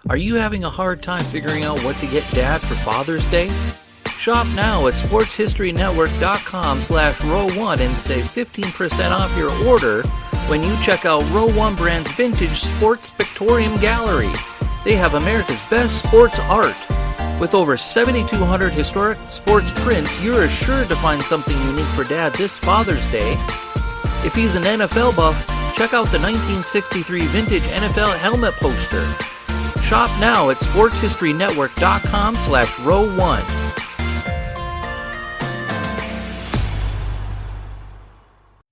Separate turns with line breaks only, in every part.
Are you having a hard time figuring out what to get Dad for Father's Day? Shop now at sportshistorynetwork.com/row1 and save 15% off your order when you check out Row 1 Brand's Vintage Sports Pictorium Gallery. They have America's best sports art. With over 7,200 historic sports prints, you're assured to find something unique for Dad this Father's Day. If he's an NFL buff, check out the 1963 vintage NFL helmet poster. Shop now at sportshistorynetwork.com/row1.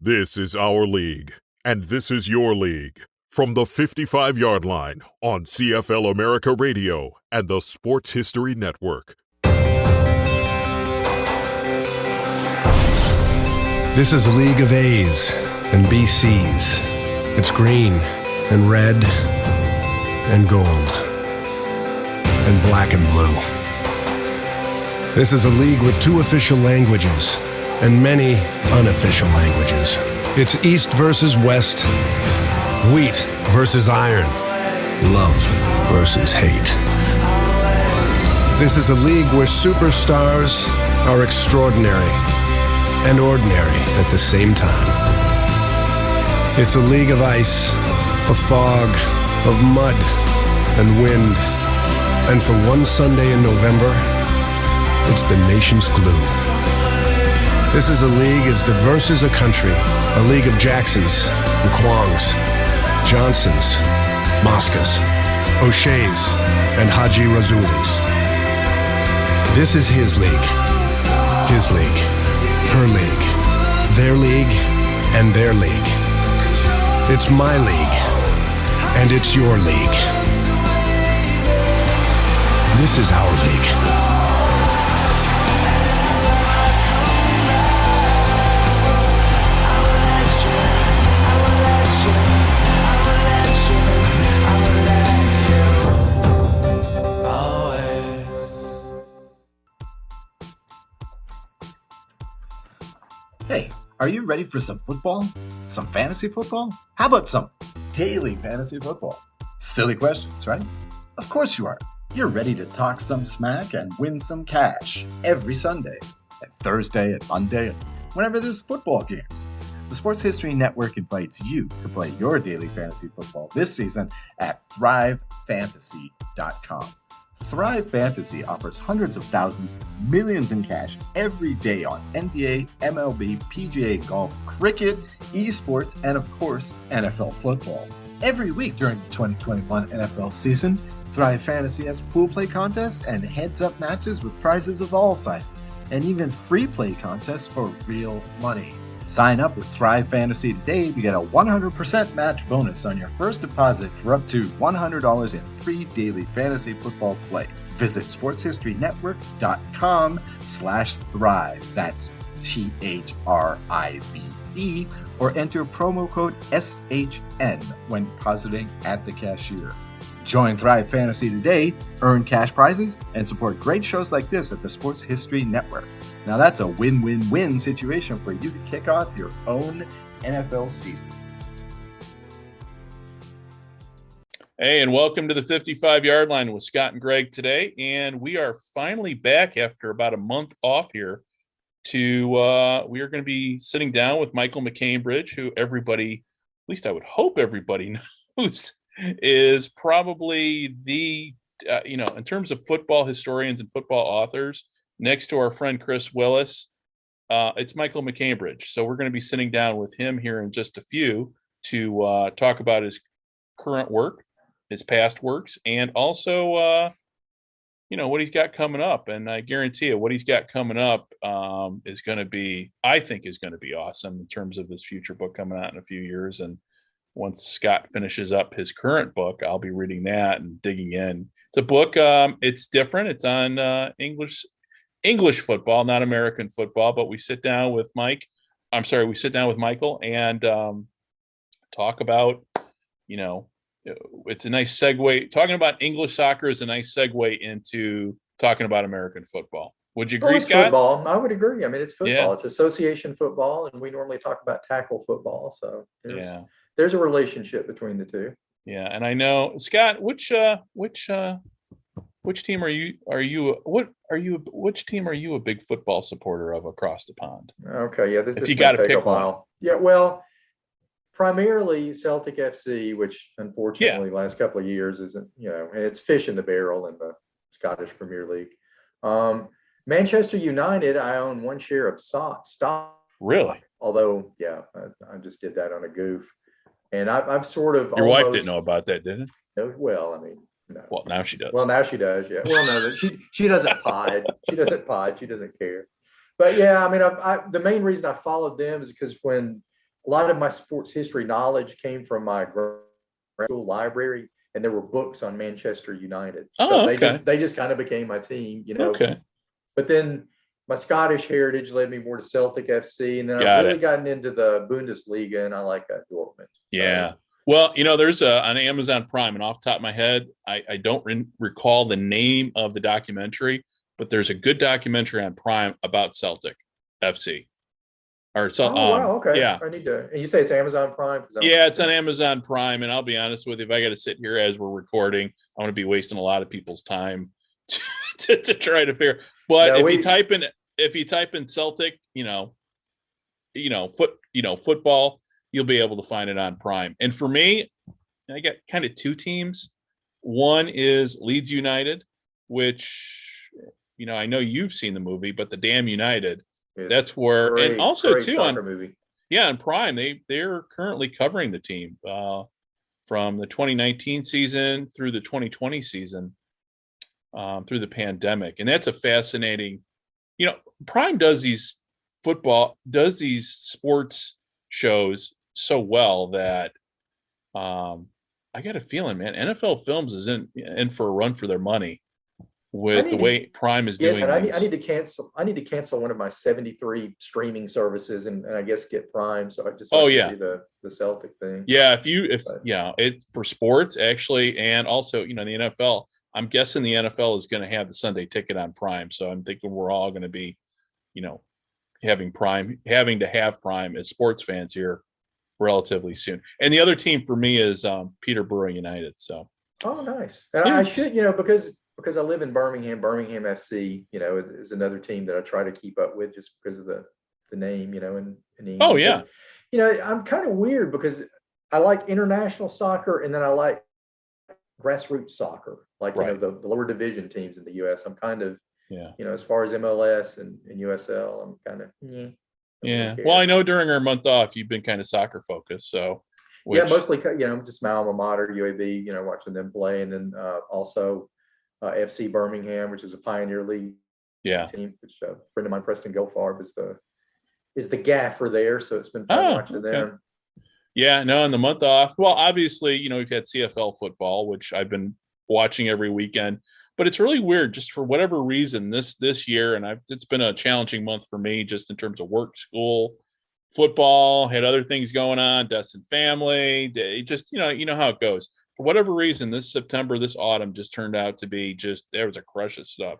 This is our league, and this is your league. From the 55-yard line on CFL America Radio and the Sports History Network.
This is a league of A's and BCs. It's green and red and gold and black and blue. This is a league with 2 official languages and many unofficial languages. It's East versus West, wheat versus iron, love versus hate. This is a league where superstars are extraordinary and ordinary at the same time. It's a league of ice, of fog, of mud and wind. And for one Sunday in November, it's the nation's glue. This is a league as diverse as a country, a league of Jacksons and Kwongs, Johnsons, Moscas, O'Shea's, and Haji Razulis. This is his league, her league, their league, and their league. It's my league, and it's your league. This is our league.
Hey, are you ready for some football? Some fantasy football? How about some daily fantasy football? Silly questions, right? Of course you are. You're ready to talk some smack and win some cash every Sunday, and Thursday, and Monday, and whenever there's football games. The Sports History Network invites you to play your daily fantasy football this season at thrivefantasy.com. Thrive Fantasy offers hundreds of thousands, millions in cash every day on NBA, MLB, PGA golf, cricket, esports, and of course, NFL football. Every week during the 2021 NFL season, Thrive Fantasy has pool play contests and heads-up matches with prizes of all sizes, and even free play contests for real money. Sign up with Thrive Fantasy today to get a 100% match bonus on your first deposit for up to $100 in free daily fantasy football play. Visit sportshistorynetwork.com/thrive. That's THRIVE, or enter promo code SHN when depositing at the cashier. Join Thrive Fantasy today, earn cash prizes, and support great shows like this at the Sports History Network. Now that's a win-win-win situation for you to kick off your own NFL season.
Hey, and welcome to the 55-yard line with Scott and Greg today. And we are finally back after about a month off here to we are going to be sitting down with Michael MacCambridge, who everybody, at least I would hope everybody knows, is probably the, in terms of football historians and football authors, next to our friend Chris Willis, it's Michael MacCambridge. So we're going to be sitting down with him here in just a few to talk about his current work, his past works, and also, what he's got coming up. And I guarantee you what he's got coming up is going to be, I think is going to be awesome in terms of his future book coming out in a few years. And once Scott finishes up his current book, I'll be reading that and digging in. It's a book. It's different. It's on English football, not American football. But we sit down with Michael and talk about, it's a nice segue. Talking about English soccer is a nice segue into talking about American football. Would you agree,
it's
Scott?
Football. I would agree. I mean, it's football.
Yeah.
It's association football, and we normally talk about tackle football. So there's a relationship between the two.
Yeah, and I know Scott. Which team are you? Which team are you a big football supporter of across the pond?
Okay, yeah,
If
this
you
may
got to
take a
pick one.
while. Yeah, well, primarily Celtic FC, which unfortunately last couple of years isn't, it's fish in the barrel in the Scottish Premier League. Manchester United, I own one share of stock.
Really?
Although, I just did that on a goof. And I've sort of
Your wife didn't know about that, did it?
Well, I mean, no.
Well, now she does.
Well, now she does, yeah. Well, no, she doesn't pod. She doesn't pod. She doesn't care. But yeah, I mean, the main reason I followed them is because when a lot of my sports history knowledge came from my school library, and there were books on Manchester United. So they just kind of became my team,
Okay.
But then my Scottish heritage led me more to Celtic FC, and then I've really gotten into the Bundesliga, and I like Dortmund.
Yeah. Well, there's on Amazon Prime, and off the top of my head, I don't recall the name of the documentary, but there's a good documentary on Prime about Celtic FC.
Wow, okay.
Yeah.
I need to. And you say it's Amazon Prime?
Yeah, it's on Amazon Prime, and I'll be honest with you, if I got to sit here as we're recording, I want to be wasting a lot of people's time to try to figure. But if you type in Celtic, football, you'll be able to find it on Prime. And for me, I got kind of two teams. One is Leeds United, which, I know you've seen the movie, but the Damn United, that's where, and also too on
movie.
Yeah, on Prime, they're currently covering the team from the 2019 season through the 2020 season, through the pandemic. And that's a fascinating, Prime does these sports shows so well that I got a feeling, man, NFL Films is in for a run for their money with the way Prime is doing.
And I need to cancel one of my 73 streaming services and I guess get Prime. So I just see the Celtic thing.
Yeah, it's for sports actually, and also the NFL. I'm guessing the NFL is going to have the Sunday ticket on Prime, so I'm thinking we're all going to be, having to have Prime as sports fans here relatively soon. And the other team for me is Peterborough United. So.
Oh, nice. And I should, because I live in Birmingham FC, is another team that I try to keep up with just because of the name, in England.
Oh, yeah.
But, I'm kind of weird because I like international soccer and then I like grassroots soccer, like, the lower division teams in the U.S. I'm kind of, as far as MLS and USL, I'm kind of,
yeah. Well, I know during our month off, you've been kind of soccer focused. So,
mostly, just my alma mater, UAB, watching them play. And then also FC Birmingham, which is a Pioneer League team, which a friend of mine, Preston Goldfarb, is the gaffer there. So it's been fun watching them.
Yeah, no, in the month off. Well, obviously, we've had CFL football, which I've been watching every weekend. But it's really weird, just for whatever reason, this year, and it's been a challenging month for me, just in terms of work, school, football, had other things going on, deaths and family. Just you know how it goes. For whatever reason, this autumn just turned out to be there was a crush of stuff.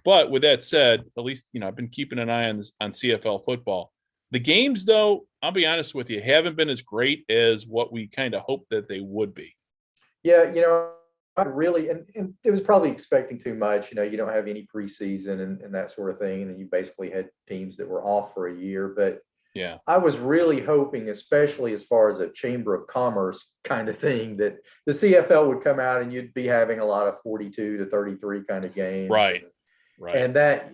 But with that said, at least I've been keeping an eye on CFL football. The games, though, I'll be honest with you, haven't been as great as what we kind of hoped that they would be.
Yeah, I really, and it was probably expecting too much. You don't have any preseason and that sort of thing, and then you basically had teams that were off for a year. But
yeah,
I was really hoping, especially as far as a Chamber of Commerce kind of thing, that the CFL would come out and you'd be having a lot of 42 to 33 kind of games.
Right.
And that,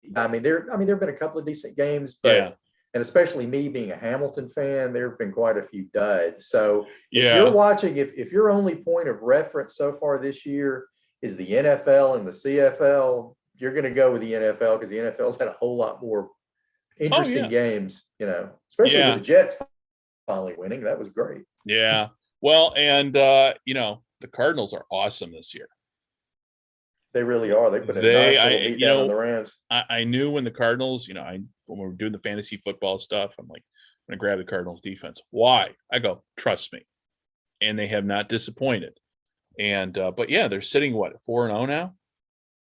there have been a couple of decent games, but and especially me being a Hamilton fan, there have been quite a few duds. So if you're watching, if your only point of reference so far this year is the NFL and the CFL, you're going to go with the NFL because the NFL's had a whole lot more interesting games, especially with the Jets finally winning. That was great.
Yeah. Well, and, the Cardinals are awesome this year.
They really are. They put a nice little beat down on the Rams.
I knew when the Cardinals, when we were doing the fantasy football stuff, I'm like, I'm going to grab the Cardinals defense. Why? I go, trust me. And they have not disappointed. And, but yeah, they're sitting, 4-0 now?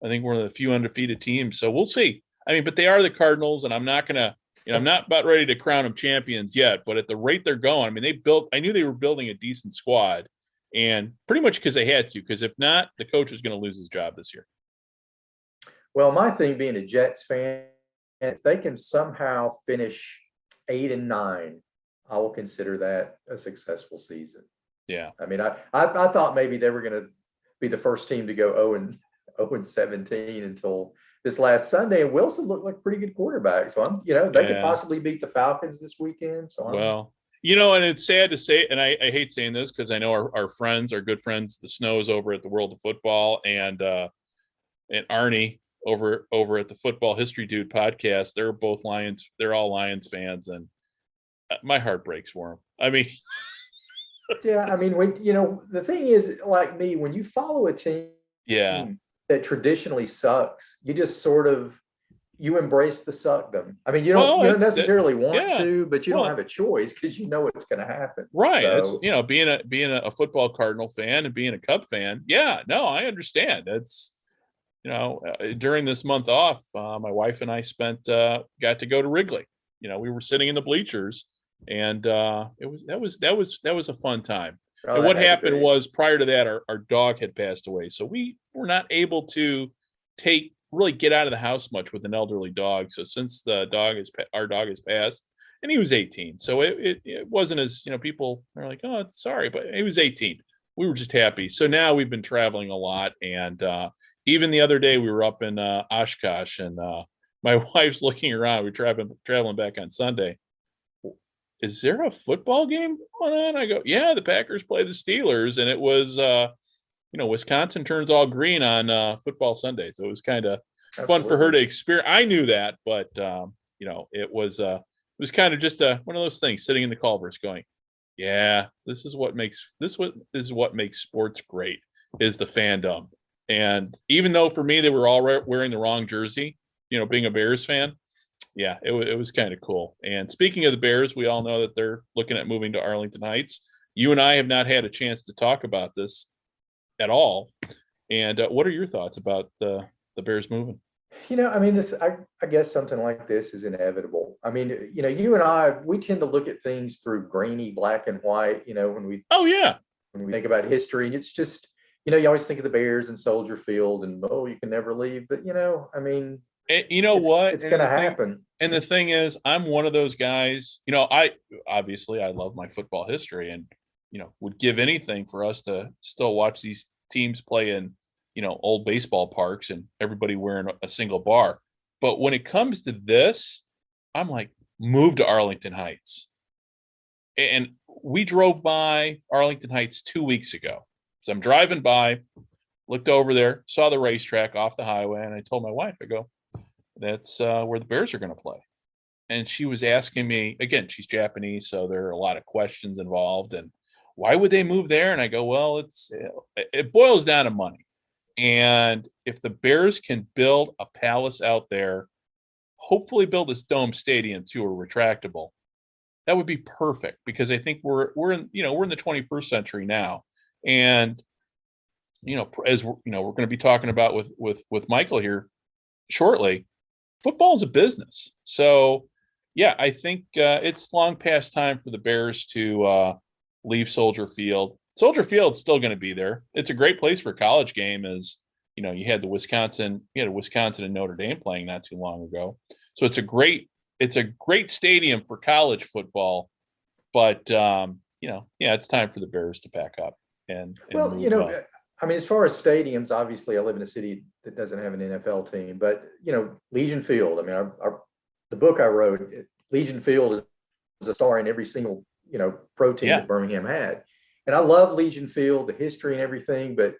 I think we're one of the few undefeated teams. So we'll see. But they are the Cardinals, and I'm not going to, I'm not about ready to crown them champions yet, but at the rate they're going, I knew they were building a decent squad. and pretty much because they had to, because if not, the coach was going to lose his job this year.
Well, my thing being a Jets fan, if they can somehow finish 8-9, I will consider that a successful season.
Yeah.
I mean, I thought maybe they were going to be the first team to go 0-17 until this last Sunday, and Wilson looked like a pretty good quarterback. So they could possibly beat the Falcons this weekend. So
and it's sad to say, and I hate saying this because I know our friends, our good friends, the Snows over at the World of Football, and Arnie over at the Football History Dude podcast. They're both Lions. They're all Lions fans, and my heart breaks for them. I mean,
yeah. I mean, when the thing is, like me, when you follow a team, that traditionally sucks, you just sort of embrace the suckdom. I mean, you don't necessarily want to, but you don't have a choice because you know it's going to happen.
Right.
So,
it's being a football Cardinal fan and being a Cub fan. Yeah, no, I understand. It's during this month off, my wife and I got to go to Wrigley. We were sitting in the bleachers, and that was a fun time. And what happened was, prior to that, our dog had passed away, so we were not able to really get out of the house much with an elderly dog. So since our dog has passed, and he was 18, so it wasn't as people are like, oh, it's sorry, but he was 18. We were just happy. So now we've been traveling a lot, and even the other day we were up in Oshkosh, and my wife's looking around. We're traveling back on Sunday. Is there a football game going on? I go, yeah, the Packers play the Steelers, and it was, Wisconsin turns all green on football Sunday. So it was kind of fun for her to experience. I knew that, but it was kind of just one of those things, sitting in the Culver's going, yeah, this is what makes sports great, is the fandom. And even though for me, they were all wearing the wrong jersey, being a Bears fan, yeah, it was kind of cool. And speaking of the Bears, we all know that they're looking at moving to Arlington Heights. You and I have not had a chance to talk about this at all. And what are your thoughts about the Bears moving?
I mean, I guess something like this is inevitable. I mean, you and I, we tend to look at things through grainy black and white, when we think about history. And it's just, you always think of the Bears and Soldier Field and, you can never leave. But, I mean,
and what?
It's going to happen.
And the thing is, I'm one of those guys, I love my football history, and, would give anything for us to still watch these teams play in, old baseball parks and everybody wearing a single bar. But when it comes to this, I'm like, move to Arlington Heights. And we drove by Arlington Heights 2 weeks ago. So I'm driving by, looked over there, saw the racetrack off the highway, and I told my wife, I go, that's where the Bears are going to play. And she was asking me, again, she's Japanese, so there are a lot of questions involved. And why would they move there? And I go, well, it boils down to money. And if the Bears can build a palace out there, hopefully build this dome stadium to a retractable, that would be perfect, because I think we're in the 21st century now. And, as we're going to be talking about with Michael here shortly, football is a business. So, yeah, I think it's long past time for the Bears to leave Soldier Field. Soldier Field's still going to be there. It's a great place for a college game, as you had Wisconsin and Notre Dame playing not too long ago. So it's a great stadium for college football. But it's time for the Bears to pack up and move on.
I mean, as far as stadiums, obviously I live in a city that doesn't have an NFL team, but Legion Field. I mean, the book I wrote, Legion Field is a star in every single pro team that Birmingham had. And I love Legion Field, the history and everything, but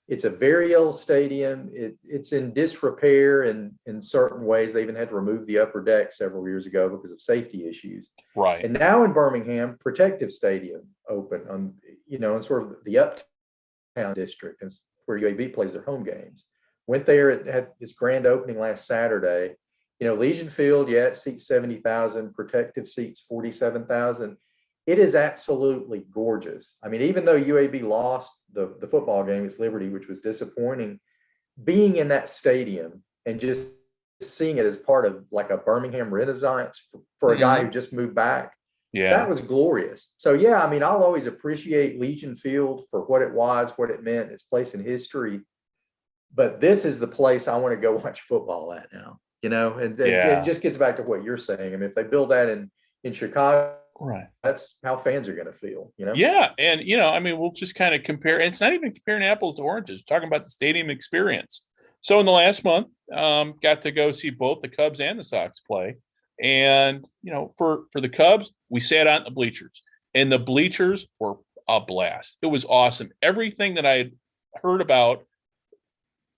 it's a very old stadium. It's in disrepair in certain ways. They even had to remove the upper deck several years ago because of safety issues.
Right.
And now in Birmingham, Protective Stadium opened on, in sort of the uptown district, and where UAB plays their home games. Went there, it had its grand opening last Saturday. Legion Field, it seats 70,000, Protective seats 47,000. It is absolutely gorgeous. I mean, even though UAB lost the football game against Liberty, which was disappointing, being in that stadium and just seeing it as part of like a Birmingham renaissance for a guy who just moved back, That was glorious. So, yeah, I mean, I'll always appreciate Legion Field for what it was, what it meant, its place in history. But this is the place I want to go watch football at now, and it just gets back to what you're saying. I mean, if they build that in Chicago,
right,
that's how fans are going to feel,
Yeah. And, I mean, we'll just kind of compare. It's not even comparing apples to oranges. We're talking about the stadium experience. So in the last month, got to go see both the Cubs and the Sox play. And, for the Cubs, we sat on the bleachers, and the bleachers were a blast. It was awesome. Everything that I had heard about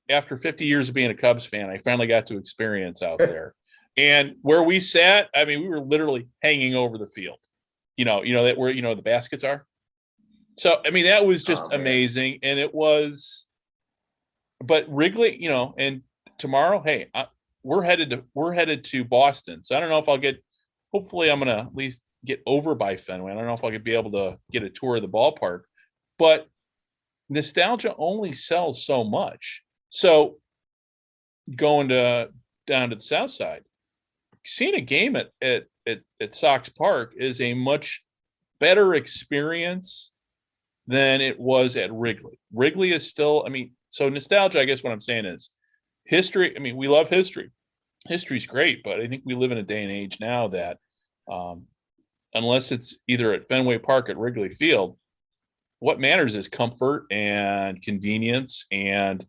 after 50 years of being a Cubs fan, I finally got to experience out there. And where we sat, I mean, we were literally hanging over the field, that where, the baskets are. So, I mean, that was just amazing. And it was, but Wrigley, and tomorrow, hey, we're headed to Boston. So I don't know if hopefully I'm going to at least get over by Fenway. I don't know if I'll be able to get a tour of the ballpark, but nostalgia only sells so much. So going down to the South Side, seeing a game at Sox Park is a much better experience than it was at Wrigley. Wrigley is still, I mean, so nostalgia, I guess what I'm saying is history. I mean, we love history. History's great, but I think we live in a day and age now that unless it's either at Fenway Park at Wrigley Field, what matters is comfort and convenience. And,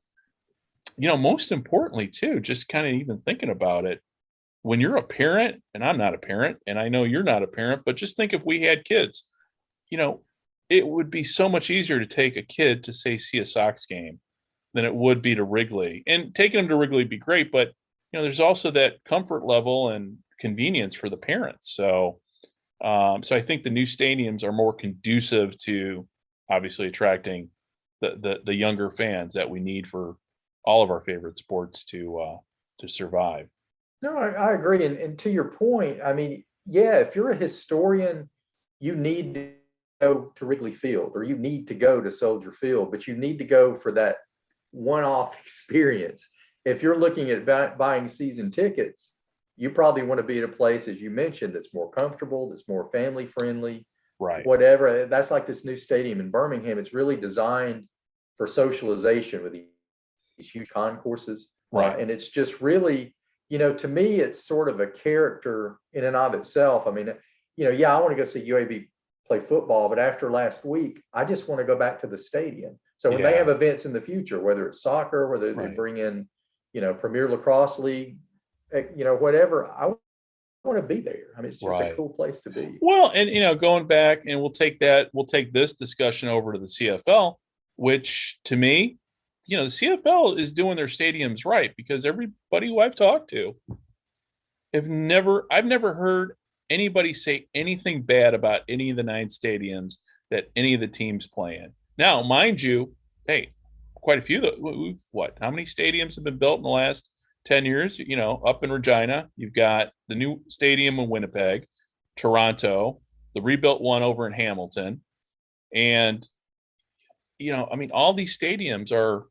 most importantly too, just kind of even thinking about it, when you're a parent, and I'm not a parent, and I know you're not a parent, but just think if we had kids, it would be so much easier to take a kid to see a Sox game than it would be to Wrigley. And taking them to Wrigley would be great, but there's also that comfort level and convenience for the parents. So I think the new stadiums are more conducive to obviously attracting the younger fans that we need for all of our favorite sports to survive.
No, I agree. And to your point, I mean, yeah, if you're a historian, you need to go to Wrigley Field or you need to go to Soldier Field, but you need to go for that one-off experience. If you're looking at buying season tickets, you probably want to be at a place, as you mentioned, that's more comfortable, that's more family friendly,
right?
Whatever. That's like this new stadium in Birmingham. It's really designed for socialization with these huge concourses,
right?
And it's just really, to me, it's sort of a character in and of itself. I mean, yeah, I want to go see UAB play football, but after last week, I just want to go back to the stadium. So when they have events in the future, whether it's soccer, whether they bring in, Premier Lacrosse League, whatever, I want to be there. I mean, it's just a cool place to be.
Well, and going back, and we'll take this discussion over to the CFL, which to me, the CFL is doing their stadiums right, because everybody who I've talked to I've never heard anybody say anything bad about any of the 9 stadiums that any of the teams play in. Now, mind you, hey, quite a few. How many stadiums have been built in the last 10 years? Up in Regina, you've got the new stadium in Winnipeg, Toronto, the rebuilt one over in Hamilton. And, I mean, all these stadiums are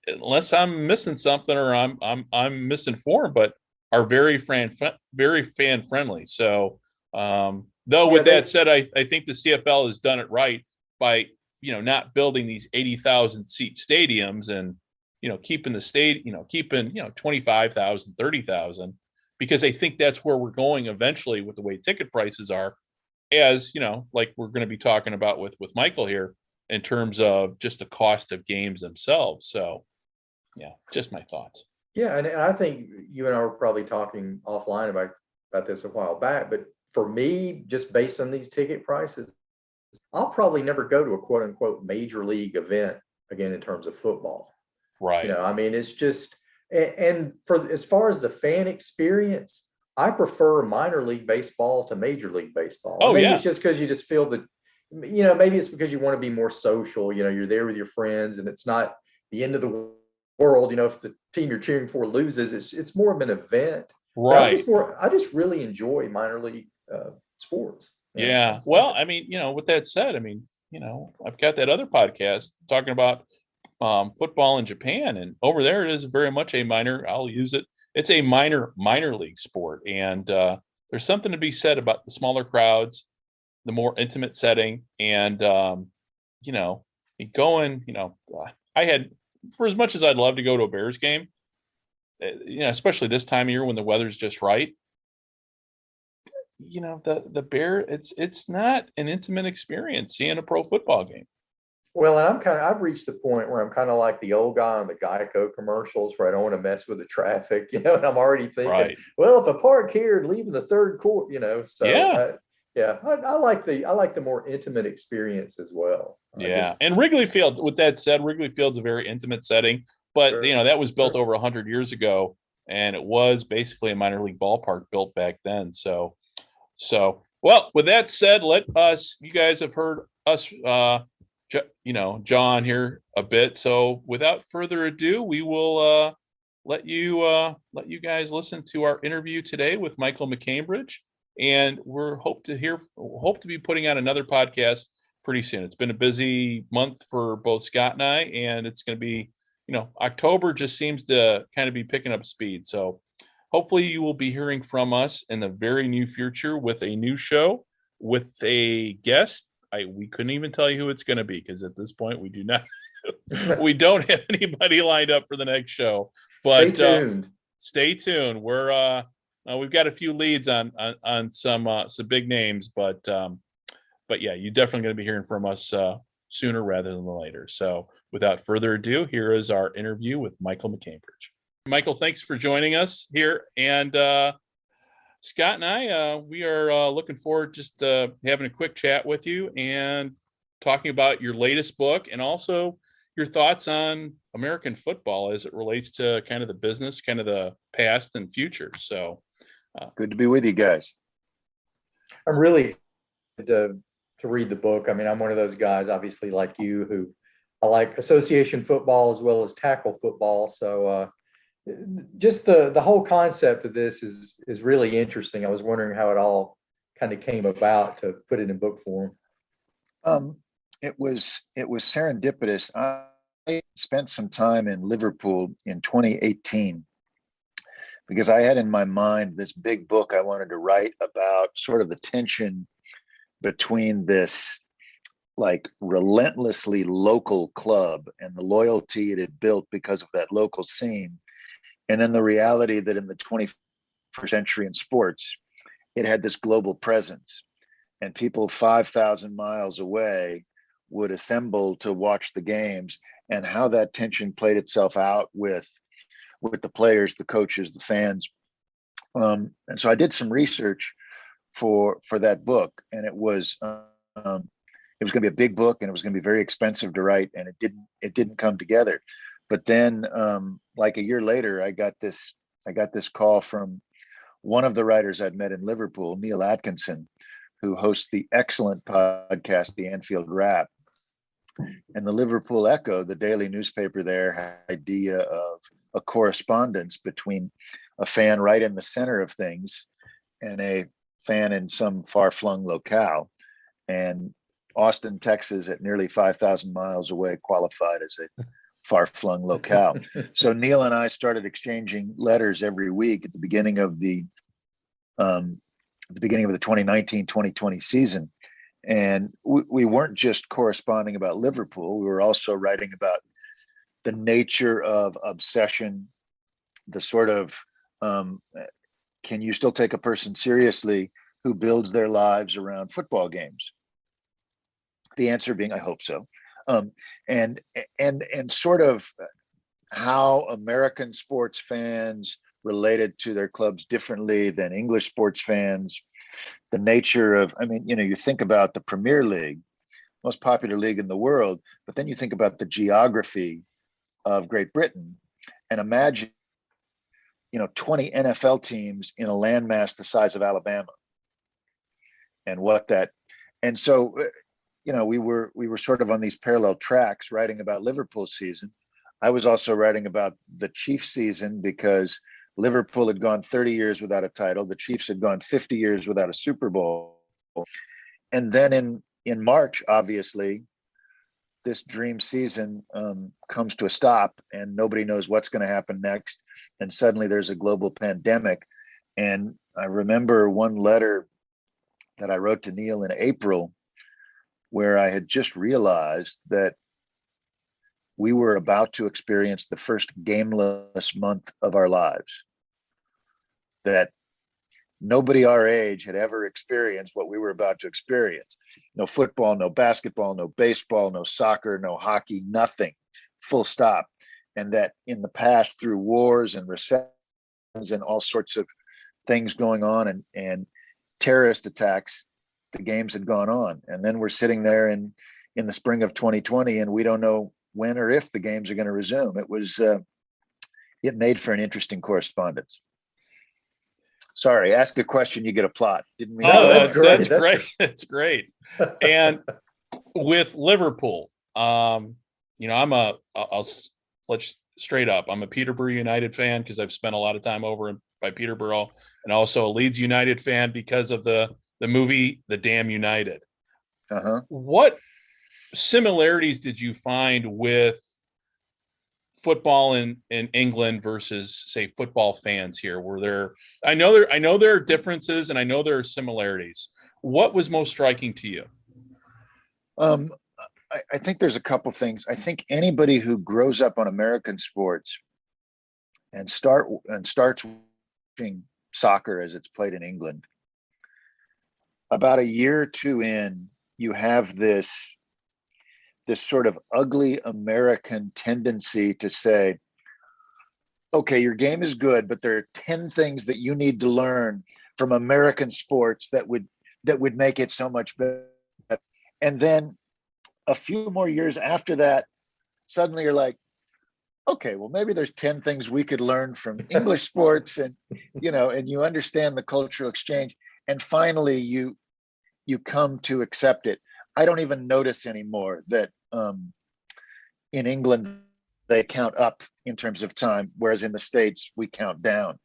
unless I'm missing something or I'm misinformed, but are very fan friendly. So, though with that said, I think the CFL has done it right by, not building these 80,000 seat stadiums and, keeping the state, keeping, 25,000, 30,000, because I think that's where we're going eventually with the way ticket prices are, as, like we're going to be talking about with Michael here in terms of just the cost of games themselves. So yeah, just my thoughts.
Yeah. And I think you and I were probably talking offline about this a while back, but for me, just based on these ticket prices, I'll probably never go to a quote unquote major league event again in terms of football.
Right.
I mean, it's just, and for as far as the fan experience, I prefer minor league baseball to major league baseball.
Oh,
maybe it's just because you just feel that, maybe it's because you want to be more social, you're there with your friends and it's not the end of the world. If the team you're cheering for loses, it's more of an event.
Right.
I just really enjoy minor league sports.
Yeah. Well, I mean, with that said, I mean, I've got that other podcast talking about football in Japan, and over there it is very much a minor. I'll use it. It's a minor league sport, and there's something to be said about the smaller crowds, the more intimate setting, and going. I had, for as much as I'd love to go to a Bears game, especially this time of year when the weather's just right. The Bear, it's not an intimate experience seeing a pro football game.
Well, and I've reached the point where I'm kind of like the old guy on the Geico commercials where I don't want to mess with the traffic, and I'm already thinking,
right.
Well, if I park here and leave in the third quarter, so I like the more intimate experience as well.
And Wrigley Field, with that said, Wrigley Field's a very intimate setting, but that was built over 100 years ago, and it was basically a minor league ballpark built back then. So well, with that said, you guys have heard us, John here a bit. So without further ado, we will let you guys listen to our interview today with Michael MacCambridge, and we're hope to be putting out another podcast pretty soon. It's been a busy month for both Scott and I, and it's going to be, October just seems to kind of be picking up speed. So hopefully you will be hearing from us in the very near future with a new show with a guest. We couldn't even tell you who it's going to be, because at this point we don't have anybody lined up for the next show. But stay tuned. We've got a few leads on some big names, but yeah, you're definitely going to be hearing from us sooner rather than later. So without further ado, here is our interview with Michael MacCambridge. Michael, thanks for joining us here, and Scott and I, we are looking forward just having a quick chat with you and talking about your latest book, and also your thoughts on American football as it relates to kind of the business, kind of the past and future. So
good to be with you guys.
I'm really excited to read the book. I mean, I'm one of those guys, obviously, like you, who I like association football as well as tackle football. So just the whole concept of this is really interesting. I was wondering how it all kind of came about to put it in book form.
It was serendipitous. I spent some time in Liverpool in 2018 because I had in my mind this big book I wanted to write about sort of the tension between this like relentlessly local club and the loyalty it had built because of that local scene. And then the reality that in the 21st century in sports, it had this global presence, and people 5,000 miles away would assemble to watch the games, and how that tension played itself out with the players, the coaches, the fans. And so I did some research for that book, and it was going to be a big book, and it was going to be very expensive to write, and it didn't come together. But then, like a year later, I got this call from one of the writers I'd met in Liverpool, Neil Atkinson, who hosts the excellent podcast, The Anfield Wrap. And the Liverpool Echo, the daily newspaper there, had the idea of a correspondence between a fan right in the center of things and a fan in some far-flung locale. And Austin, Texas, at nearly 5,000 miles away, qualified as a far-flung locale. So Neil and I started exchanging letters every week at the beginning of the 2019-2020 season. And we weren't just corresponding about Liverpool, we were also writing about the nature of obsession, the sort of, can you still take a person seriously who builds their lives around football games? The answer being, I hope so. And sort of how American sports fans related to their clubs differently than English sports fans, the nature of, you think about the Premier League, most popular league in the world, but then you think about the geography of Great Britain, and imagine, 20 NFL teams in a landmass the size of Alabama, and and so, we were sort of on these parallel tracks writing about Liverpool season. I was also writing about the Chiefs season because Liverpool had gone 30 years without a title. The Chiefs had gone 50 years without a Super Bowl. And then in March, obviously, this dream season comes to a stop, and nobody knows what's going to happen next. And suddenly there's a global pandemic. And I remember one letter that I wrote to Neil in April, where I had just realized that we were about to experience the first gameless month of our lives, that nobody our age had ever experienced what we were about to experience. No football, no basketball, no baseball, no soccer, no hockey, nothing, full stop. And that in the past, through wars and recessions and all sorts of things going on and terrorist attacks, the games had gone on. And then we're sitting there in the spring of 2020, and we don't know when or if the games are going to resume. It made for an interesting correspondence. Sorry, ask a question, you get a plot. Didn't mean.
Oh, that's great. That's great. And with Liverpool, I'm let's straight up. I'm a Peterborough United fan because I've spent a lot of time over by Peterborough, and also a Leeds United fan because of the movie The Damn United. What similarities did you find with football in England versus, say, football fans here? Were there? I know there are differences, and I know there are similarities. What was most striking to you?
I think there's a couple things. I think anybody who grows up on American sports and starts watching soccer as it's played in England, about a year or two in, you have this sort of ugly American tendency to say, okay, your game is good, but there are 10 things that you need to learn from American sports that would make it so much better. And then a few more years after that, suddenly you're like, okay, well, maybe there's 10 things we could learn from English sports, and you understand the cultural exchange. And finally you come to accept it. I don't even notice anymore that in England they count up in terms of time, whereas in the States we count down.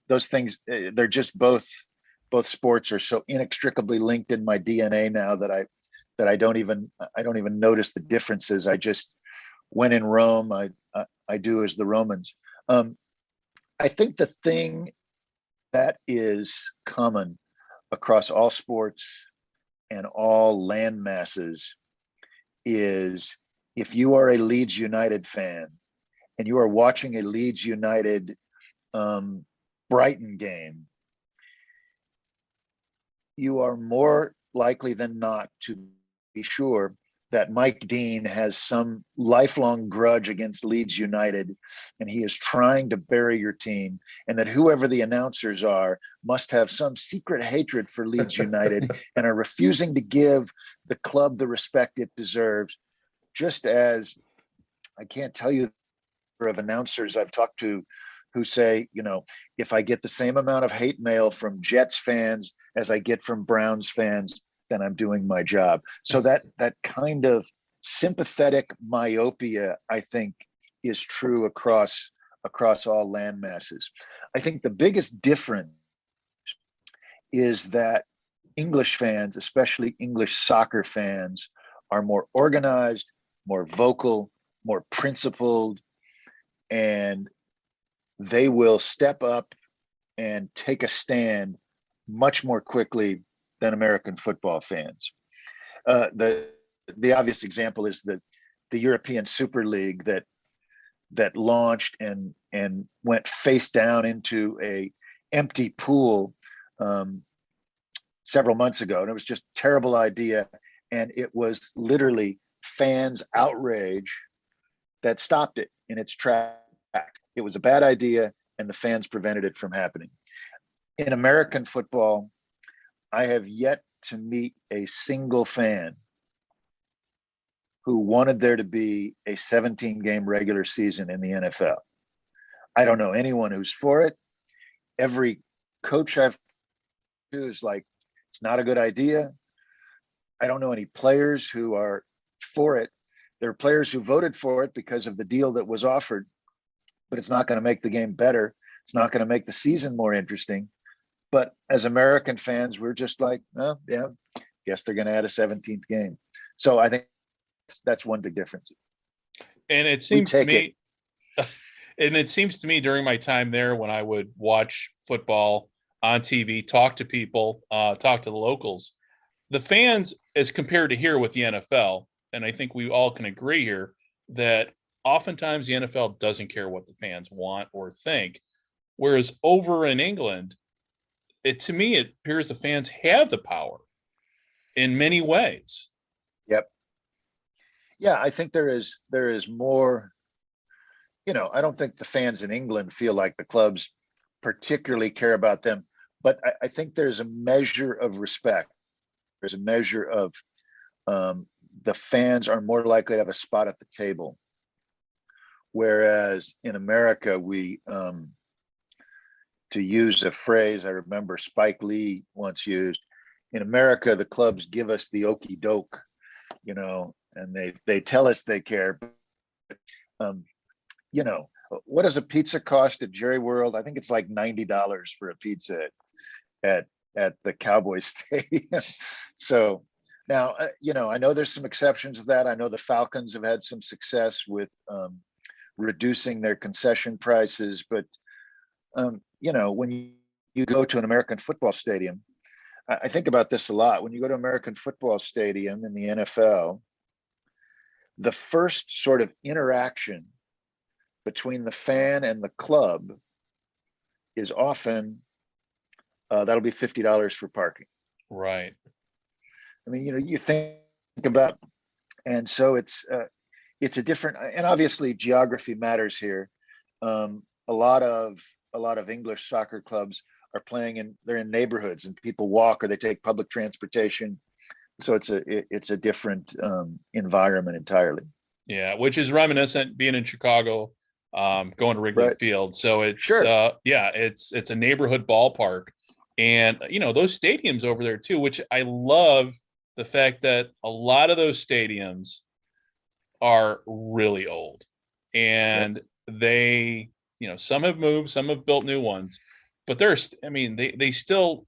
Those things, they're just both sports are so inextricably linked in my DNA now that I don't even notice the differences. I just, when in Rome, I do as the Romans. I think the thing that is common across all sports and all land masses is, if you are a Leeds United fan and you are watching a Leeds United Brighton game, you are more likely than not to be sure that Mike Dean has some lifelong grudge against Leeds United, and he is trying to bury your team, and that whoever the announcers are must have some secret hatred for Leeds United and are refusing to give the club the respect it deserves. Just as I can't tell you the number of announcers I've talked to who say, if I get the same amount of hate mail from Jets fans as I get from Browns fans, then I'm doing my job. So that kind of sympathetic myopia, I think, is true across all land masses. I think the biggest difference is that English fans, especially English soccer fans, are more organized, more vocal, more principled, and they will step up and take a stand much more quickly than American football fans. The obvious example is the European Super League that launched and went face down into a empty pool several months ago, and it was just a terrible idea. And it was literally fans' outrage that stopped it in its track. It was a bad idea, and the fans prevented it from happening. In American football, I have yet to meet a single fan who wanted there to be a 17-game regular season in the NFL. I don't know anyone who's for it. Every coach I've to is like, it's not a good idea. I don't know any players who are for it. There are players who voted for it because of the deal that was offered, but it's not going to make the game better. It's not going to make the season more interesting. But as American fans, we're just like, oh, yeah, guess they're going to add a 17th game. So I think that's one big difference.
And it seems to me, And it seems to me during my time there, when I would watch football on TV, talk to people, talk to the locals, the fans, as compared to here with the NFL, and I think we all can agree here that oftentimes the NFL doesn't care what the fans want or think. Whereas over in England, to me, it appears the fans have the power in many ways.
Yep. Yeah, I think there is more. I don't think the fans in England feel like the clubs particularly care about them, but I think there's a measure of respect. There's a measure of the fans are more likely to have a spot at the table. Whereas in America, we, to use a phrase I remember Spike Lee once used, in America, the clubs give us the okey doke, and they tell us they care. But, what does a pizza cost at Jerry World? I think it's like $90 for a pizza at the Cowboys Stadium. So now, I know there's some exceptions to that. I know the Falcons have had some success with reducing their concession prices, but when you go to an American football stadium, I think about this a lot. When you go to American football stadium in the NFL, the first sort of interaction between the fan and the club is often that'll be $50 for parking.
Right.
I mean, you think about, and so it's a different, and obviously geography matters here. A lot of English soccer clubs are they're in neighborhoods, and people walk or they take public transportation. So it's a different environment entirely.
Yeah, which is reminiscent being in Chicago, going to Wrigley Field. So it's
sure.
It's a neighborhood ballpark, and those stadiums over there too, which I love the fact that a lot of those stadiums are really old, and they, some have moved, some have built new ones, but they still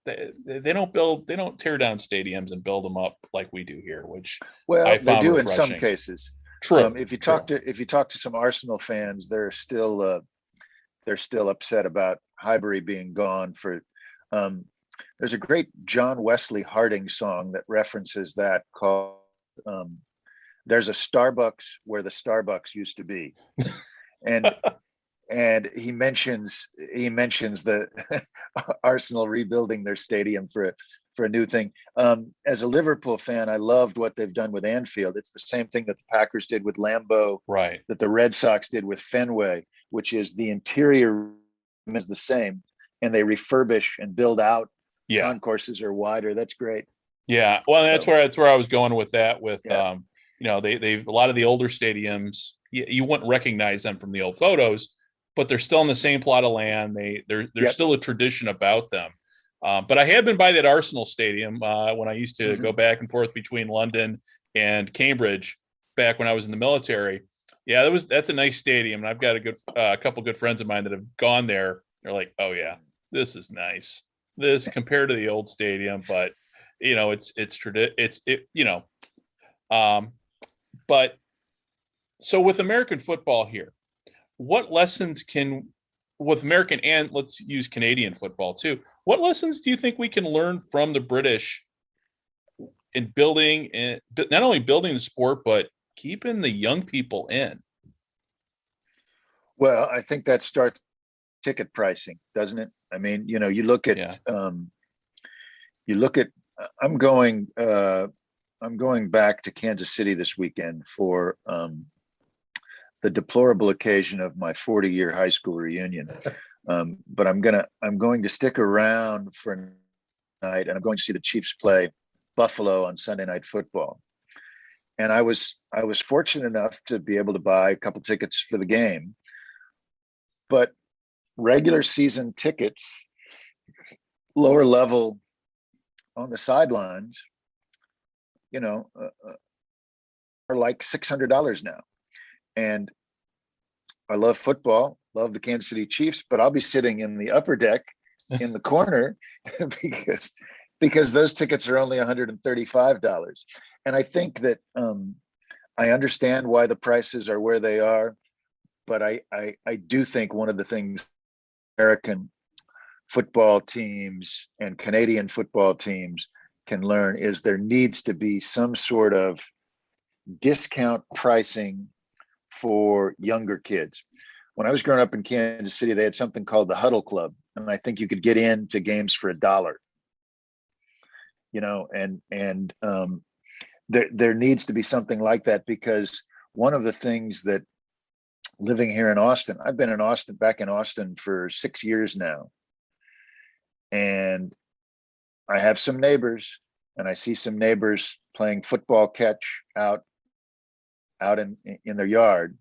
they don't tear down stadiums and build them up like we do here, which I found
they do
refreshing.
in some cases.
True.
If you talk to some Arsenal fans, they're still upset about Highbury being gone. There's a great John Wesley Harding song that references that called "There's a Starbucks where the Starbucks used to be," and he mentions the Arsenal rebuilding their stadium for a new thing. As a Liverpool fan, I loved what they've done with Anfield. It's the same thing that the Packers did with Lambeau,
right?
That the Red Sox did with Fenway, which is the interior is the same, and they refurbish and build out. Concourses are wider. That's great.
Yeah, well, that's where I was going with that. With they a lot of the older stadiums, you wouldn't recognize them from the old photos, but they're still in the same plot of land. There's still a tradition about them. But I had been by that Arsenal stadium when I used to go back and forth between London and Cambridge back when I was in the military. Yeah, that's a nice stadium, and I've got a couple good friends of mine that have gone there. They're like, "Oh yeah, this is nice." This compared to the old stadium, but but so with American football here, what lessons with American, and let's use Canadian football too, what lessons do you think we can learn from the British in building, and not only building the sport, but keeping the young people in?
Well, I think that starts ticket pricing, doesn't it? I mean, you look at I'm going back to Kansas City this weekend for the deplorable occasion of my 40-year high school reunion. But I'm going to stick around for a night, and I'm going to see the Chiefs play Buffalo on Sunday Night Football. And I was fortunate enough to be able to buy a couple tickets for the game, but regular season tickets, lower level on the sidelines, are like $600 now. And I love football, love the Kansas City Chiefs, but I'll be sitting in the upper deck in the corner because those tickets are only $135. And I think that I understand why the prices are where they are, but I do think one of the things American football teams and Canadian football teams can learn is there needs to be some sort of discount pricing for younger kids. When I was growing up in Kansas City, they had something called the Huddle Club, and I think you could get into games for $1. And there needs to be something like that, because one of the things that living here in Austin, I've been back in Austin for 6 years now, and I have some neighbors, and I see some neighbors playing football catch out in their yard.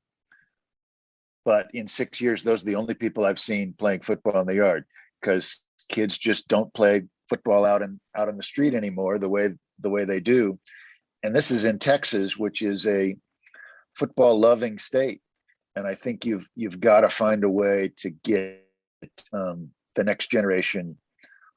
But in 6 years, those are the only people I've seen playing football in the yard, because kids just don't play football out on the street anymore the way they do. And this is in Texas, which is a football loving state. And I think you've got to find a way to get the next generation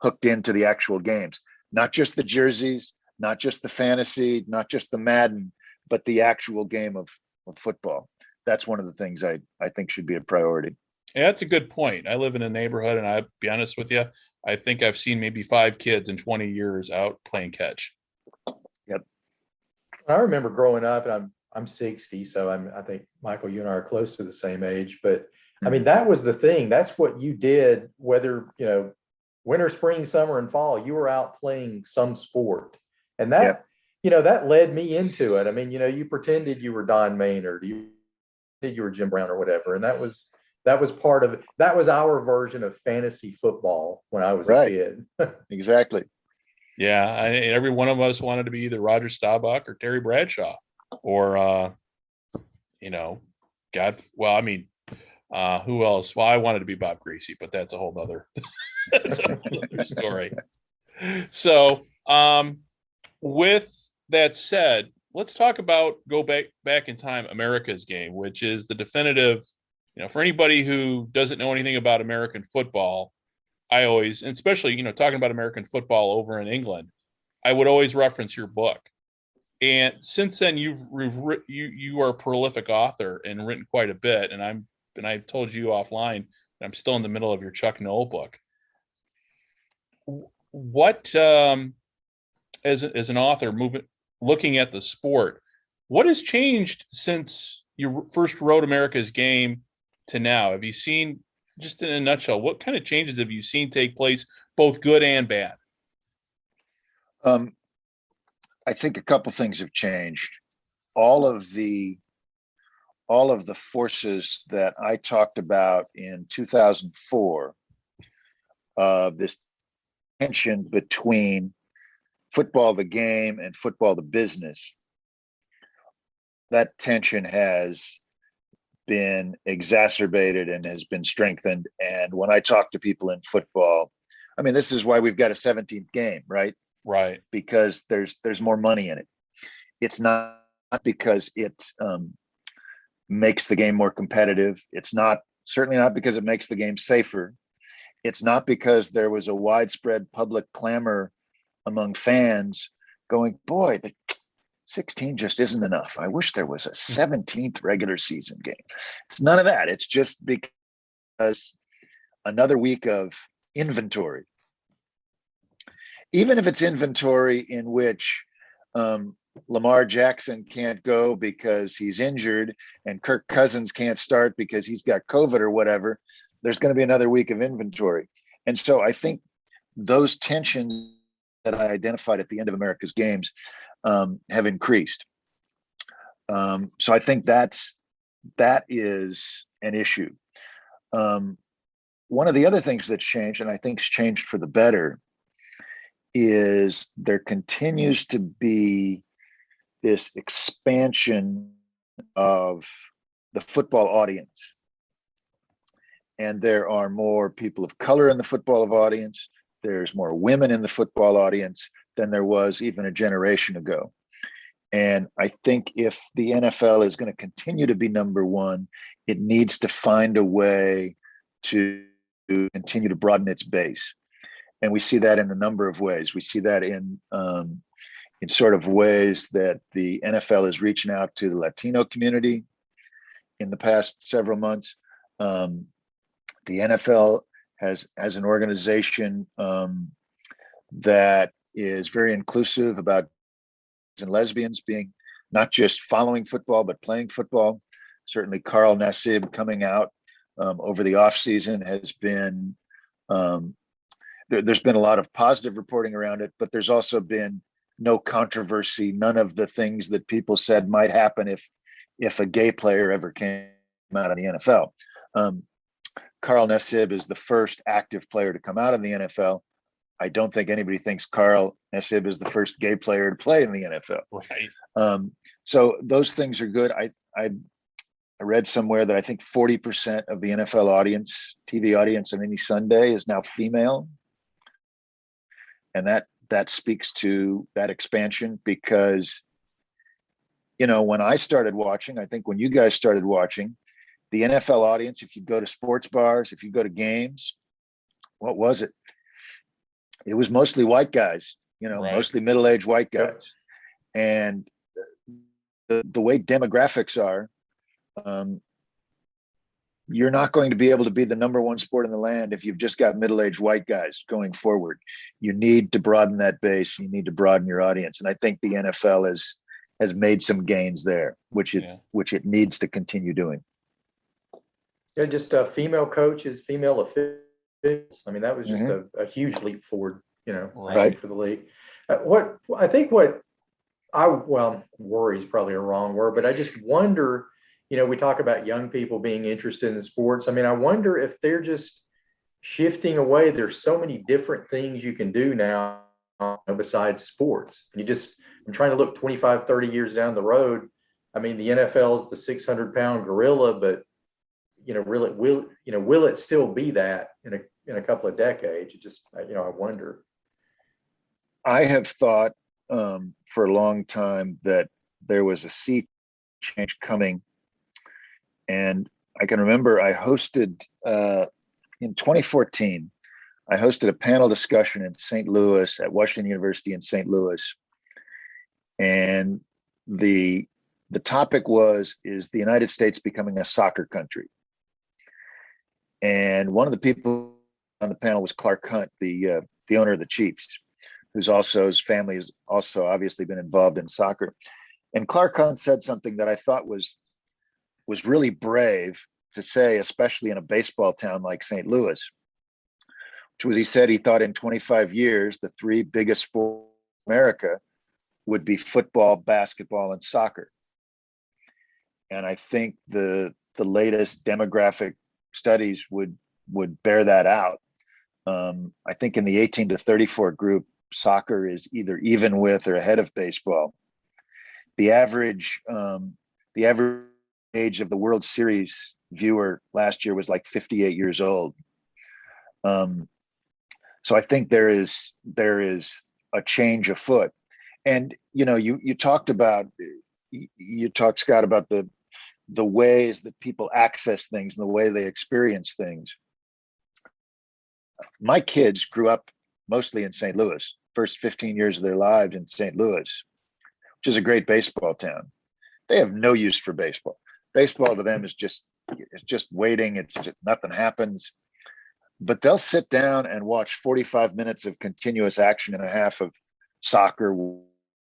hooked into the actual games, not just the jerseys, not just the fantasy, not just the Madden, but the actual game of football. That's one of the things I think should be a priority.
Yeah, that's a good point. I live in a neighborhood, and I'll be honest with you, I think I've seen maybe 5 kids in 20 years out playing catch.
Yep.
I remember growing up, and I'm 60, so I think, Michael, you and I are close to the same age, but I mean, that was the thing. That's what you did, whether, winter, spring, summer, and fall, you were out playing some sport. And that, that led me into it. I mean, you pretended you were Don Maynard, you were Jim Brown or whatever. And that was part of it. That was our version of fantasy football when I was a kid.
Exactly.
Yeah. Every one of us wanted to be either Roger Staubach or Terry Bradshaw or, who else? Well, I wanted to be Bob Greasy, but that's a whole nother, story. So, with that said, let's talk about go back in time, America's Game, which is the definitive, for anybody who doesn't know anything about American football, I always, and especially, talking about American football over in England, I would always reference your book. And since then, you are a prolific author and written quite a bit. And I told you offline, I'm still in the middle of your Chuck Noll book. What, as an author, looking at the sport, what has changed since you first wrote America's Game to now? Have you seen, just in a nutshell, what kind of changes have you seen take place, both good and bad?
I think a couple things have changed. All of the forces that I talked about in 2004, this tension between football the game and football the business, that tension has been exacerbated and has been strengthened. And when I talk to people in football, I mean, this is why we've got a 17th game, right?
Right.
Because there's more money in it. It's not because it makes the game more competitive. It's certainly not because it makes the game safer. It's not because there was a widespread public clamor among fans going, boy, the 16 just isn't enough. I wish there was a 17th regular season game. It's none of that. It's just because another week of inventory. Even if it's inventory in which Lamar Jackson can't go because he's injured and Kirk Cousins can't start because he's got COVID or whatever, there's going to be another week of inventory. And so I think those tensions that I identified at the end of America's Games have increased. So I think that is an issue. One of the other things that's changed, and I think's changed for the better, is there continues to be this expansion of the football audience. And there are more people of color in the football audience. There's more women in the football audience than there was even a generation ago. And I think if the NFL is going to continue to be number one, it needs to find a way to continue to broaden its base. And we see that in a number of ways. We see that in sort of ways that the NFL is reaching out to the Latino community, in the past several months. The NFL has an organization that is very inclusive about and lesbians being not just following football but playing football. Certainly, Carl Nassib coming out over the offseason has been there's been a lot of positive reporting around it, but there's also been no controversy, none of the things that people said might happen if a gay player ever came out of the NFL. Carl Nassib is the first active player to come out of the NFL. I don't think anybody thinks Carl Nassib is the first gay player to play in the NFL.
Right.
So those things are good. I read somewhere that I think 40% of the NFL audience, TV audience on any Sunday is now female. And that speaks to that expansion because, when I started watching, I think when you guys started watching, the NFL audience, if you go to sports bars, if you go to games, what was it? It was mostly white guys,
Right.
mostly middle-aged white guys. And the way demographics are, you're not going to be able to be the number one sport in the land if you've just got middle-aged white guys going forward. You need to broaden that base. You need to broaden your audience. And I think the NFL has made some gains there, which it needs to continue doing.
Yeah, just female coaches, female officials. I mean, that was just a huge leap forward,
Right.
for the league. What worry is probably a wrong word, but I just wonder, we talk about young people being interested in sports. I mean, I wonder if they're just shifting away. There's so many different things you can do now besides sports. I'm trying to look 25, 30 years down the road. I mean, the NFL is the 600-pound gorilla, but will it still be that in a couple of decades? I wonder.
I have thought for a long time that there was a sea change coming. And I can remember I hosted in 2014, I hosted a panel discussion in St. Louis at Washington University in St. Louis. And the topic is the United States becoming a soccer country? And one of the people on the panel was Clark Hunt, the owner of the Chiefs, his family has also obviously been involved in soccer. And Clark Hunt said something that I thought was really brave to say, especially in a baseball town like St. Louis, which was he said he thought in 25 years, the three biggest sports in America would be football, basketball, and soccer. And I think the latest demographic studies would bear that out. I think in the 18 to 34 group, soccer is either even with or ahead of baseball. The average age of the World Series viewer last year was like 58 years old. So I think there is a change afoot. And you talked, Scott, about the ways that people access things and the way they experience things. My kids grew up mostly in St. Louis, first 15 years of their lives in St. Louis, which is a great baseball town. They have no use for baseball. Baseball to them is just waiting. It's just, nothing happens. But they'll sit down and watch 45 minutes of continuous action and a half of soccer,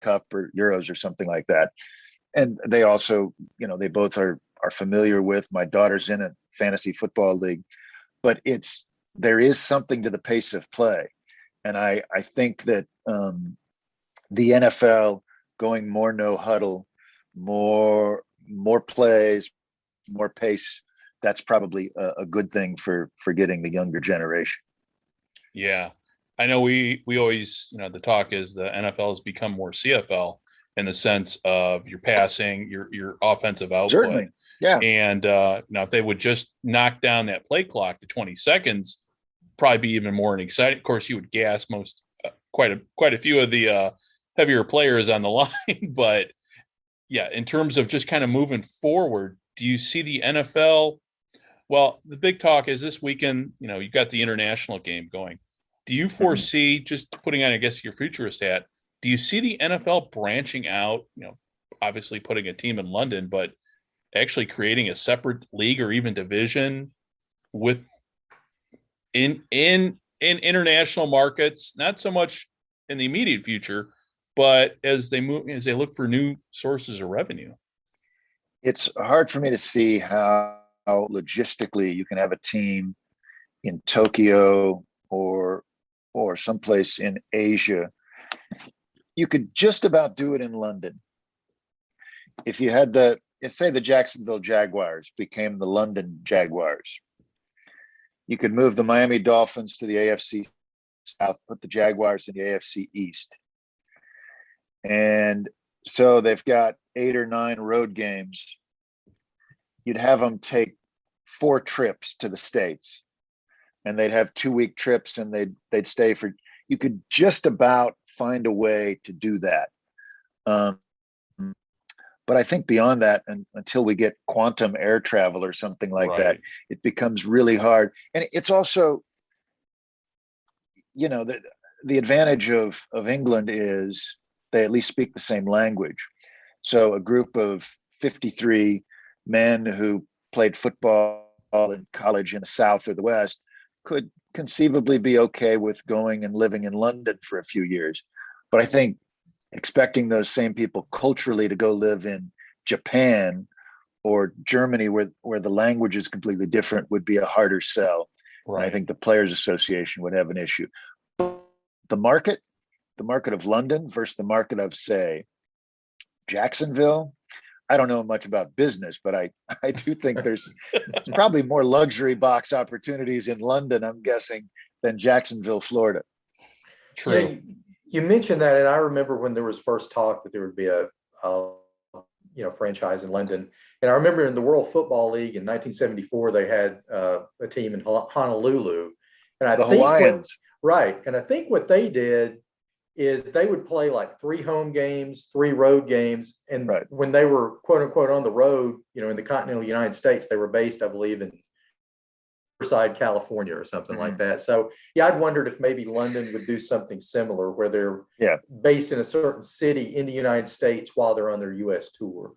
Cup or Euros or something like that. And they also, they both are familiar with. My daughter's in a fantasy football league, but there is something to the pace of play. And I think that the NFL going more no huddle, more plays, more pace, that's probably a good thing for getting the younger generation.
Yeah. I know we always, the talk is the NFL has become more CFL in the sense of your passing, your offensive output.
Certainly. Yeah.
And now if they would just knock down that play clock to 20 seconds, probably be even more exciting. Of course, you would gas quite a few of the heavier players on the line. But yeah, in terms of just kind of moving forward, do you see the NFL? Well, the big talk is this weekend, you've got the international game going. Do you foresee, just putting on, I guess, your futurist hat, do you see the NFL branching out, obviously putting a team in London, but actually creating a separate league or even division with in international markets, not so much in the immediate future, but as they look for new sources of revenue.
It's hard for me to see how logistically you can have a team in Tokyo or someplace in Asia. You could just about do it in London. If you had say the Jacksonville Jaguars became the London Jaguars, you could move the Miami Dolphins to the AFC South, put the Jaguars in the AFC East. And so they've got 8 or 9 road games. You'd have them take 4 trips to the States, and they'd have 2-week trips, and they'd stay for, you could just about find a way to do that. But I think beyond that, and until we get quantum air travel or something like that, it becomes really hard. And it's also, the advantage of England is they at least speak the same language. So a group of 53 men who played football in college in the South or the West could conceivably be okay with going and living in London for a few years. But I think expecting those same people culturally to go live in Japan or Germany where the language is completely different would be a harder sell. Right. And I think the Players Association would have an issue. The market of London versus the market of, say, Jacksonville, I don't know much about business, but I do think there's probably more luxury box opportunities in London, I'm guessing, than Jacksonville, Florida.
True.
You mentioned that, and I remember when there was first talk that there would be a franchise in London. And I remember in the World Football League in 1974, they had a team in Honolulu. And the
Hawaiians.
And I think what they did is they would play like 3 home games, 3 road games. And when they were, quote unquote, on the road, in the continental United States, they were based, I believe, in Riverside, California or something like that. So I'd wondered if maybe London would do something similar where they're based in a certain city in the United States while they're on their US tour.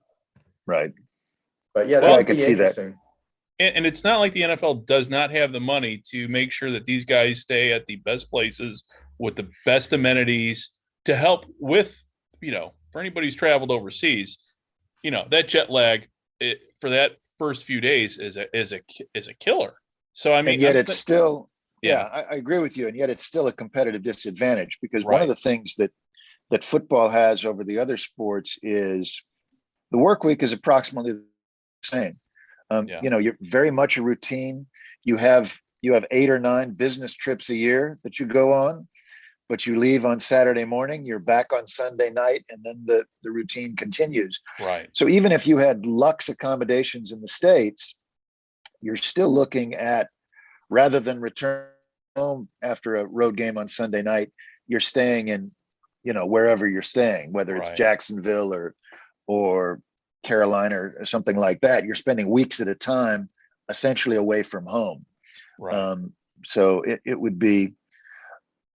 Right.
But that would be interesting.
And it's not like the NFL does not have the money to make sure that these guys stay at the best places with the best amenities to help with, for anybody who's traveled overseas, that jet lag for that first few days is a killer. So, I mean,
and yet it's still, I agree with you. And yet it's still a competitive disadvantage because one of the things that football has over the other sports is the work week is approximately the same. You're very much a routine. You have 8 or 9 business trips a year that you go on, but you leave on Saturday morning, you're back on Sunday night, and then the routine continues.
Right.
So even if you had luxe accommodations in the States, you're still looking at, rather than return home after a road game on Sunday night, you're staying in, wherever you're staying, whether it's Jacksonville or Carolina or something like that. You're spending weeks at a time, essentially away from home.
Right.
So it would be,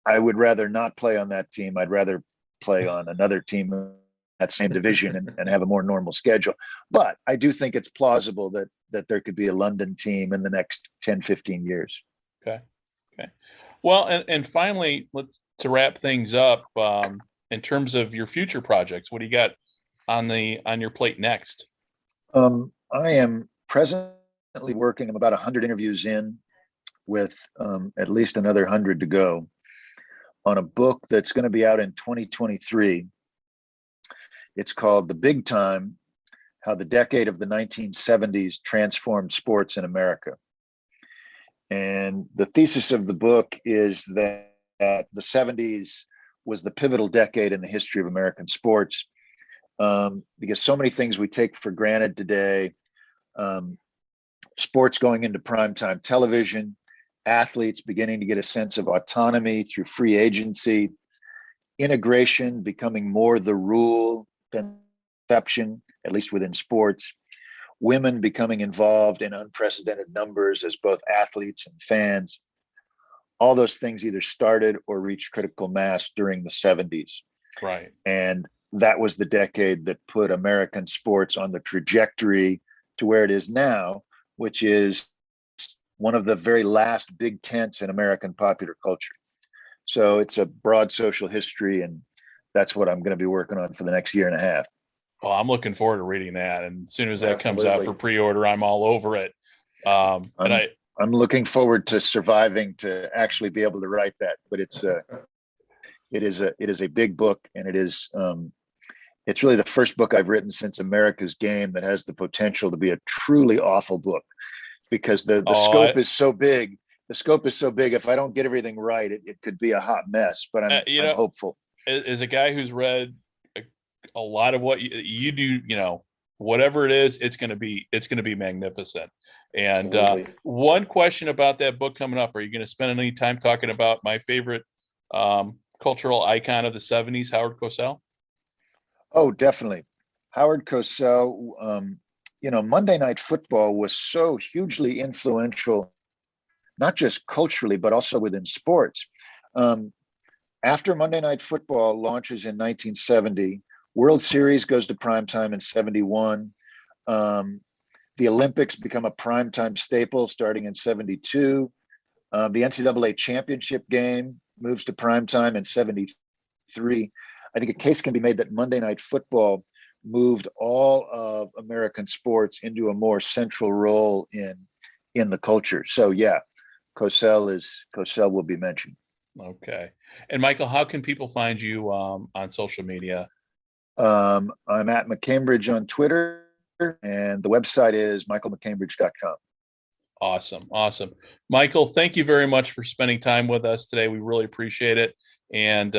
I would rather not play on that team. I'd rather play on another team in that same division and have a more normal schedule. But I do think it's plausible that there could be a London team in the next 10, 15 years.
Okay. Well, and finally, to wrap things up, in terms of your future projects, what do you got on your plate next?
I am presently working, I'm about 100 interviews in with at least another 100 to go on a book that's going to be out in 2023. It's called The Big Time: How the Decade of the 1970s Transformed Sports in America. And the thesis of the book is that the 70s was the pivotal decade in the history of American sports, because so many things we take for granted today, sports going into primetime television, athletes beginning to get a sense of autonomy through free agency, integration becoming more the rule than exception, at least within sports, women becoming involved in unprecedented numbers as both athletes and fans. All those things either started or reached critical mass during the 70s.
Right.
And that was the decade that put American sports on the trajectory to where it is now, which is one of the very last big tents in American popular culture. So it's a broad social history, and that's what I'm going to be working on for the next year and a half.
Well, I'm looking forward to reading that. And as soon as that comes out for pre-order, I'm all over it. I'm
looking forward to surviving to actually be able to write that, but it is a big book, and it's really the first book I've written since America's Game that has the potential to be a truly awful book, because the scope is so big. The scope is so big. If I don't get everything right, it could be a hot mess, but I'm hopeful.
As a guy who's read a lot of what you do, whatever it is, it's going to be magnificent. And one question about that book coming up: are you going to spend any time talking about my favorite cultural icon of the 70s, Howard Cosell?
Oh, definitely. Howard Cosell. Monday Night Football was so hugely influential, not just culturally, but also within sports. After Monday Night Football launches in 1970, World Series goes to primetime in 71. The Olympics become a primetime staple starting in 72. The NCAA championship game moves to primetime in 73. I think a case can be made that Monday Night Football moved all of American sports into a more central role in the culture. So yeah, Cosell will be mentioned.
Okay. And Michael, how can people find you on social media?
I'm at MacCambridge on Twitter, and the website is michaelmaccambridge.com.
Awesome. Michael, thank you very much for spending time with us today. We really appreciate it, and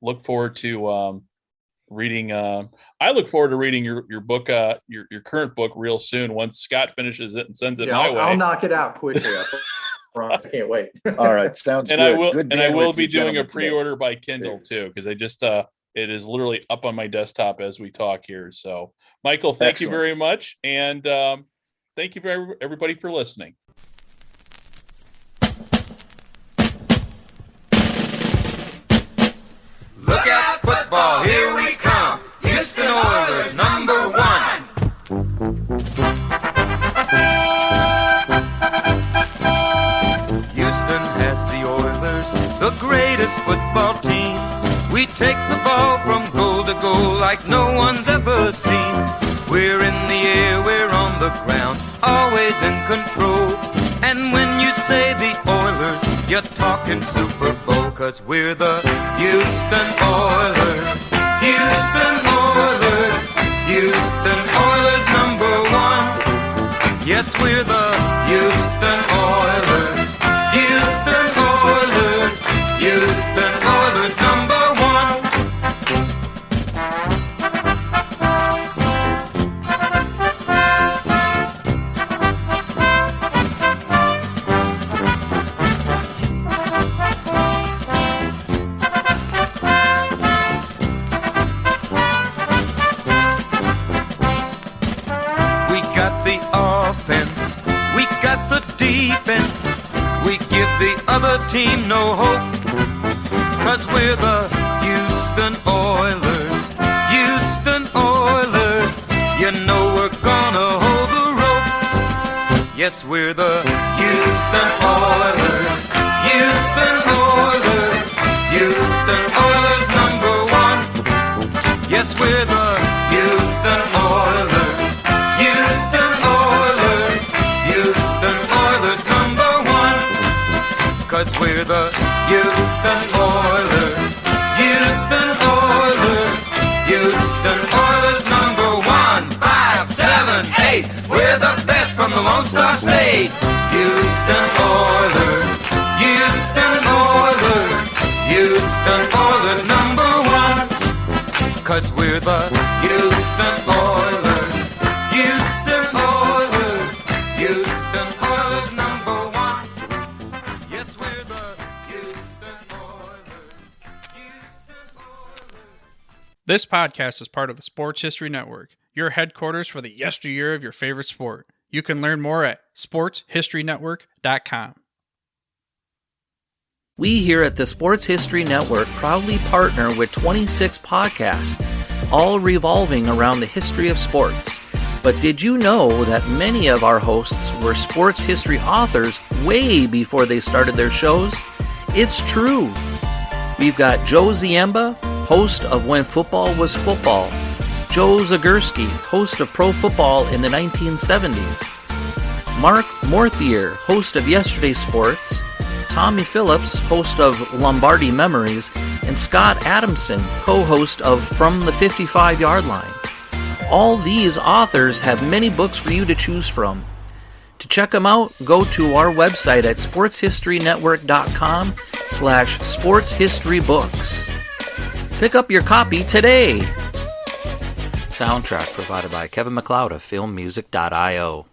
look forward to reading. I look forward to reading your book, your current book, real soon. Once Scott finishes it and sends it my way,
I'll knock it out quickly. I can't wait.
All right, sounds
and
good.
I will be doing a pre-order by Kindle too, because I just it is literally up on my desktop as we talk here. So, Michael, thank you very much, and thank you for everybody for listening.
Look out, football, here we come. Houston Oilers, number one. Houston has the Oilers, the greatest football team. We take the ball from goal to goal like no one's ever seen. We're in the air, we're on the ground, always in control. And when you say the Oilers, you're talking Super Bowl, 'cause we're the Houston Oilers. Houston Oilers. Houston Oilers, number one. Yes, we're the Houston Oilers. Houston Oilers. Houston Oilers, number one. We got the offense, we got the defense, we give the other team no hope, 'cause we're the Houston Oilers. Houston Oilers, you know we're gonna hold the rope. Yes, we're the Houston Oilers. Houston Oilers. Houston Oilers, number one. Yes, we're the Houston Oilers. Houston Oilers. Houston Oilers, number one. 'Cause we're the Houston Oilers. Houston Oilers. Houston Oilers, number 1, 5, 7, 8. We're the best from the Lone Star State. Houston Oilers. Houston Oilers. Houston Oilers, number 1. 'Cause we're the Houston Oilers. Houston Oilers. Houston Oilers, number 1. Yes, we're the Houston Oilers. Houston Oilers.
This podcast is part of the Sports History Network, your headquarters for the yesteryear of your favorite sport. You can learn more at sportshistorynetwork.com.
We here at the Sports History Network proudly partner with 26 podcasts, all revolving around the history of sports. But did you know that many of our hosts were sports history authors way before they started their shows? It's true. We've got Joe Ziemba, host of When Football Was Football, Joe Zagurski, host of Pro Football in the 1970s, Mark Morthier, host of Yesterday Sports, Tommy Phillips, host of Lombardi Memories, and Scott Adamson, co-host of From the 55-Yard Line. All these authors have many books for you to choose from. To check them out, go to our website at sportshistorynetwork.com/sportshistorybooks. Pick up your copy today. Soundtrack provided by Kevin MacLeod of filmmusic.io.